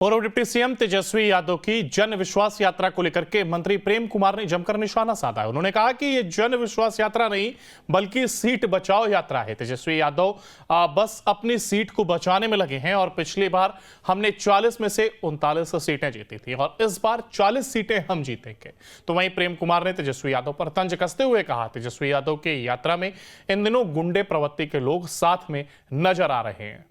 पूर्व deputy CM Tejashwi Yadav की जन विश्वास यात्रा को लेकर के मंत्री प्रेम कुमार ने जमकर निशाना साधा है। उन्होंने कहा कि ये जन विश्वास यात्रा नहीं बल्कि सीट बचाओ यात्रा है। तेजस्वी यादव बस अपनी सीट को बचाने में लगे हैं और पिछली बार हमने 40 में से 39 सीटें जीती थी और इस बार 40 सीटें हम जीतेंगे। तो वहीं प्रेम कुमार ने तेजस्वी यादव पर तंज कसते हुए कहा, तेजस्वी यादव की यात्रा में इन दिनों गुंडे प्रवृत्ति के लोग साथ में नजर आ रहे हैं।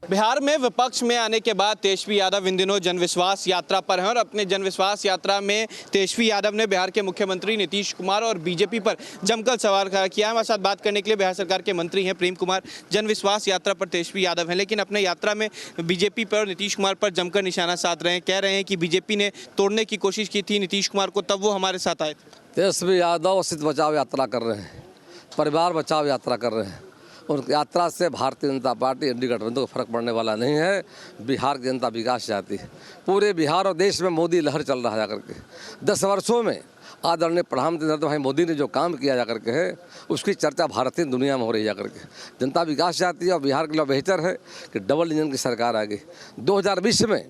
बिहार में विपक्ष में आने के बाद तेजस्वी यादव इन दिनों जनविश्वास यात्रा पर हैं और अपने जनविश्वास यात्रा में तेजस्वी यादव ने बिहार के मुख्यमंत्री नीतीश कुमार और बीजेपी पर जमकर सवाल किया है। हमारे साथ बात करने के लिए बिहार सरकार के मंत्री हैं प्रेम कुमार। जनविश्वास यात्रा पर तेजस्वी यादव हैं, लेकिन अपने यात्रा में बीजेपी पर और नीतीश कुमार पर जमकर निशाना साध रहे हैं। कह रहे हैं कि बीजेपी ने तोड़ने की कोशिश की थी नीतीश कुमार को, तब वो हमारे साथ आए थे। तेजस्वी यादव सीट बचाओ यात्रा कर रहे हैं, परिवार बचाओ यात्रा कर रहे हैं। उन यात्रा से भारतीय जनता पार्टी एनडीए गठबंधन को फर्क पड़ने वाला नहीं है। बिहार की जनता विकास चाहती है। पूरे बिहार और देश में मोदी लहर चल रहा है जाकर के। 10 वर्षों में आदरणीय प्रधानमंत्री नरेंद्र भाई मोदी ने जो काम किया जाकर के है, उसकी चर्चा भारतीय दुनिया में हो रही है जाकर के। जनता विकास चाहती है और बिहार के लिए बेहतर है कि डबल इंजन की सरकार आ गई। 2020 में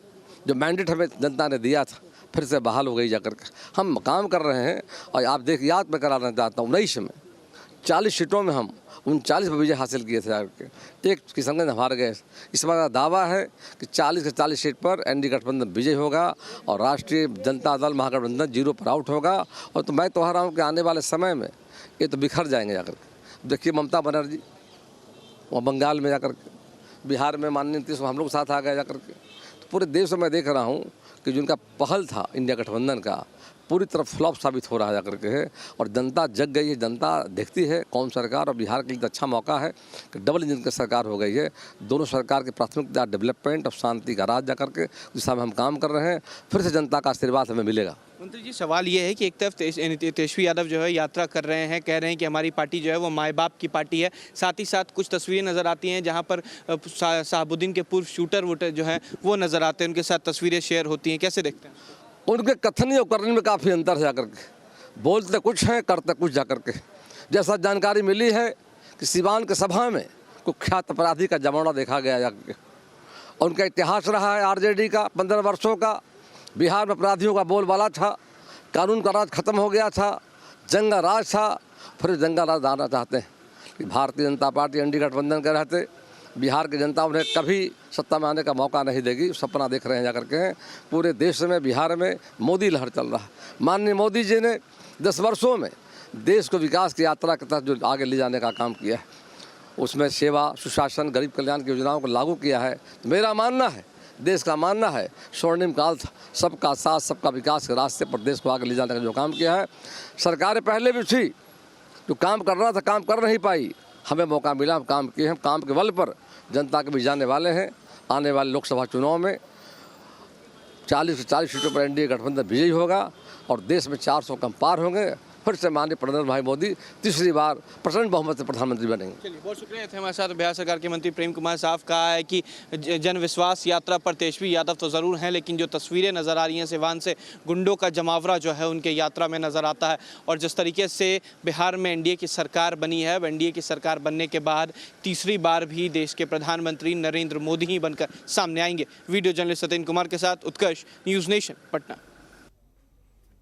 जो मैंडेट हमें जनता ने दिया था फिर से बहाल हो गई जाकर के। हम काम कर रहे हैं और आप देखिए, याद मैं कराना चाहता हूँ, 19 में 40 सीटों में हम 39 पर विजय हासिल किए थे जाकर। एक किशनगंज हार गए। इस बार दावा है कि 40 के 40 सीट पर एनडीए गठबंधन विजय होगा और राष्ट्रीय जनता दल महागठबंधन 0 पर आउट होगा। और तो मैं तो कह रहा हूँ कि आने वाले समय में ये तो बिखर जाएंगे जाकर के। देखिए ममता बनर्जी वहाँ बंगाल में जाकर के, बिहार में माननीय नीतीश हम लोग साथ आ गए जाकर के। तो पूरे देश में मैं देख रहा हूँ कि जिनका पहल था इंडिया गठबंधन का पूरी तरफ फ्लॉप साबित हो रहा है जाकर के है। और जनता जग गई है, जनता देखती है कौन सरकार, और बिहार के लिए अच्छा मौका है कि डबल इंजन की सरकार हो गई है। दोनों सरकार की प्राथमिकता डेवलपमेंट और शांति का राज जाकर के दिशा में हम काम कर रहे हैं। फिर से जनता का आशीर्वाद हमें मिलेगा। मंत्री जी, सवाल ये है कि एक तरफ तेजस्वी यादव जो है यात्रा कर रहे हैं, कह रहे हैं कि हमारी पार्टी जो है वो माए बाप की पार्टी है। साथ ही साथ कुछ तस्वीरें नज़र आती हैं जहां पर शहाबुद्दीन के पूर्व शूटर वोटर जो हैं वो नज़र आते हैं, उनके साथ तस्वीरें शेयर होती हैं। कैसे देखते हैं? उनके कथन और करने में काफ़ी अंतर है जाकर के। बोलते कुछ हैं, करते कुछ जाकर के। जैसा जानकारी मिली है कि सिवान के सभा में कुख्यात अपराधी का जमाना देखा गया जाकर के। उनका इतिहास रहा है आरजेडी का 15 वर्षों का। बिहार में अपराधियों का बोलबाला था, कानून का राज खत्म हो गया था, जंगा राज था। फिर जंगा राज लाना चाहते हैं कि भारतीय जनता पार्टी एनडीए गठबंधन के रहते बिहार की जनता उन्हें कभी सत्ता में आने का मौका नहीं देगी। सपना देख रहे हैं जाकर के हैं। पूरे देश में बिहार में मोदी लहर चल रहा है। माननीय मोदी जी ने 10 वर्षों में देश को विकास की यात्रा के तहत जो आगे ले जाने का काम किया है, उसमें सेवा, सुशासन, गरीब कल्याण की योजनाओं को लागू किया है। मेरा मानना है, देश का मानना है, स्वर्णिम काल था, सबका साथ सबका विकास के रास्ते पर देश को आगे ले जाने का जो काम किया है। सरकारें पहले भी थी जो काम करना था, काम कर नहीं पाई। हमें मौका मिला, हम काम किए हैं। काम के बल पर जनता के भी जाने वाले हैं। आने वाले लोकसभा चुनाव में 40 से 40 सीटों पर एनडीए गठबंधन विजयी होगा और देश में 400 कम पार होंगे। फिर से माननीय प्रधानमंत्री भाई मोदी तीसरी बार प्रचंड बहुमत से प्रधानमंत्री बनेंगे। चलिए, बहुत शुक्रिया। थे हमारे साथ बिहार सरकार के मंत्री प्रेम कुमार साहब। कहा है कि जनविश्वास यात्रा पर तेजस्वी यादव तो ज़रूर हैं, लेकिन जो तस्वीरें नज़र आ रही हैं सिवान से, गुंडों का जमावड़ा जो है उनके यात्रा में नज़र आता है। और जिस तरीके से बिहार में एनडीए की सरकार बनी है, एनडीए की सरकार बनने के बाद तीसरी बार भी देश के प्रधानमंत्री नरेंद्र मोदी ही बनकर सामने आएंगे। वीडियो जर्नलिस्ट सत्येंद्र कुमार के साथ उत्कर्ष, न्यूज़ नेशन, पटना।